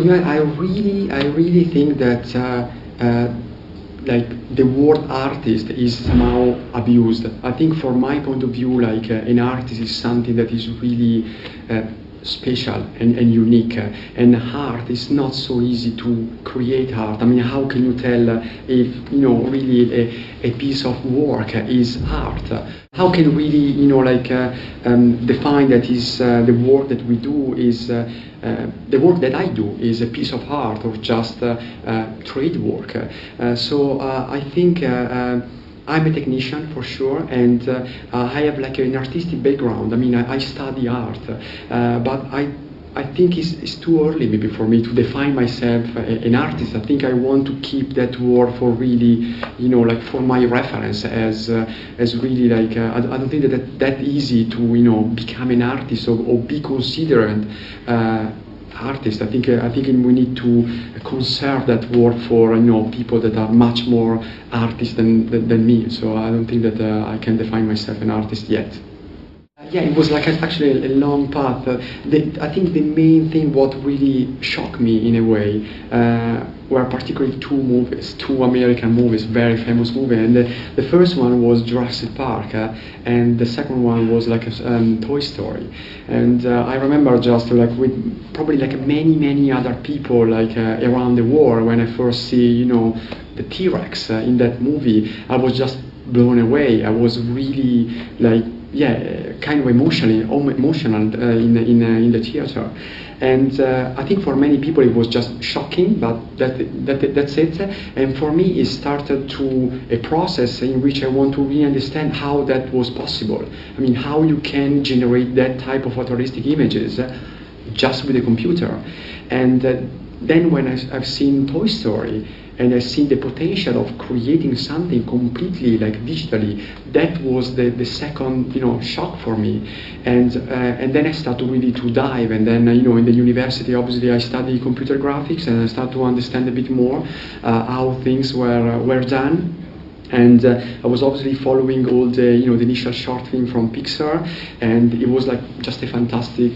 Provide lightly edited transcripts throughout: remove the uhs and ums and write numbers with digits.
To me, I really think that like the word artist is somehow abused. I think from my point of view, like an artist is something that is really special and unique, and art is not so easy to create art. I mean, how can you tell if really a piece of work is art? How can really define that is the work that we do is the work that I do is a piece of art or just trade work? So I think I'm a technician for sure, and I have like an artistic background. I mean, I study art, but I think it's too early maybe for me to define myself an artist. I think I want to keep that word for really, like for my reference as really like I don't think that easy to become an artist or be considered artist. I think we need to conserve that word for people that are much more artists than me. So I don't think that I can define myself an artist yet. Yeah, it was like actually a long path. I think the main thing what really shocked me in a way were particularly two American movies, very famous movies. And the first one was Jurassic Park, and the second one was like Toy Story. And I remember just like with probably like many other people like around the world, when I first see the T-Rex in that movie, I was just blown away. I was really like kind of emotional in the theater. And I think for many people it was just shocking, but that's it. And for me, it started to a process in which I want to really understand how that was possible. I mean, how you can generate that type of photorealistic images just with a computer. And then when I've seen Toy Story, and I see the potential of creating something completely like digitally, that was the second shock for me. And then I started really to dive, and then in the university obviously I studied computer graphics, and I started to understand a bit more how things were done. And I was obviously following all the the initial short film from Pixar, and it was like just a fantastic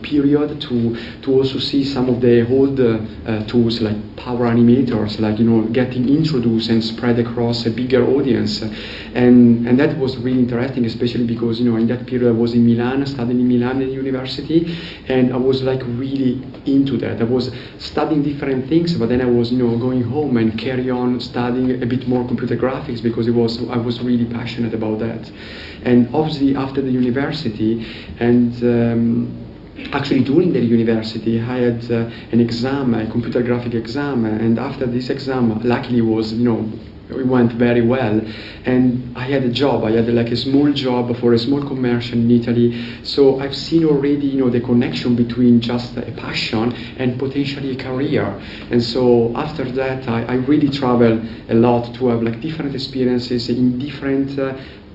period to also see some of the old tools like power animators, like getting introduced and spread across a bigger audience, and that was really interesting, especially because in that period I was in Milan, studying in Milan at university, and I was like really into that. I was studying different things, but then I was going home and carry on studying a bit more computer graphics, because I was really passionate about that. And obviously after the university, and actually during the university I had an exam, a computer graphic exam, and after this exam, luckily it went very well, and I had a job. I had like a small job for a small commercial in Italy. So I've seen already the connection between just a passion and potentially a career. And so after that I really travel a lot to have like different experiences in different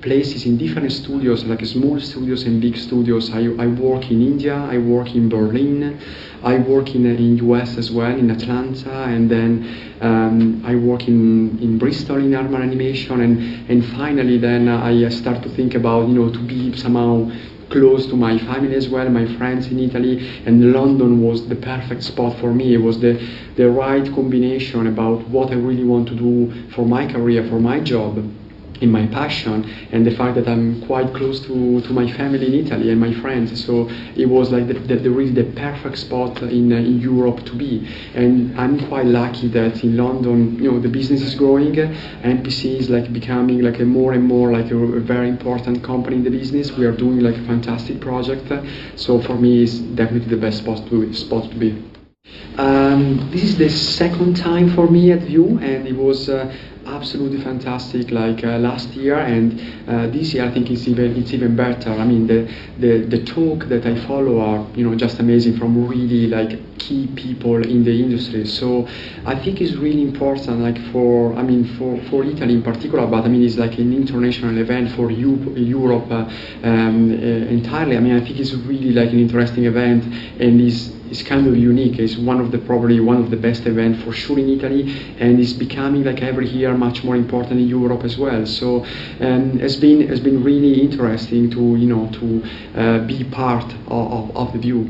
places, in different studios, like small studios and big studios. I work in India, I work in Berlin, I work in US as well, in Atlanta, and then I work in Bristol in Aardman Animation, and finally then I start to think about to be somehow close to my family as well, my friends in Italy, and London was the perfect spot for me. It was the right combination about what I really want to do for my career, for my job, in my passion, and the fact that I'm quite close to my family in Italy and my friends. So it was like really the perfect spot in Europe to be. And I'm quite lucky that in London, the business is growing. MPC is like becoming like a more and more like a very important company in the business. We are doing like a fantastic project. So for me, it's definitely the best spot to be. This is the second time for me at View, and it was absolutely fantastic like last year, and this year I think it's even better. I mean, the talk that I follow are just amazing, from really like key people in the industry. So I think it's really important, like for Italy in particular, but I mean it's like an international event for Europe entirely. I mean, I think it's really like an interesting event, and it's kind of unique. It's probably one of the best events for sure in Italy, and it's becoming like every year much more important in Europe as well. So it's been really interesting to be part of the View.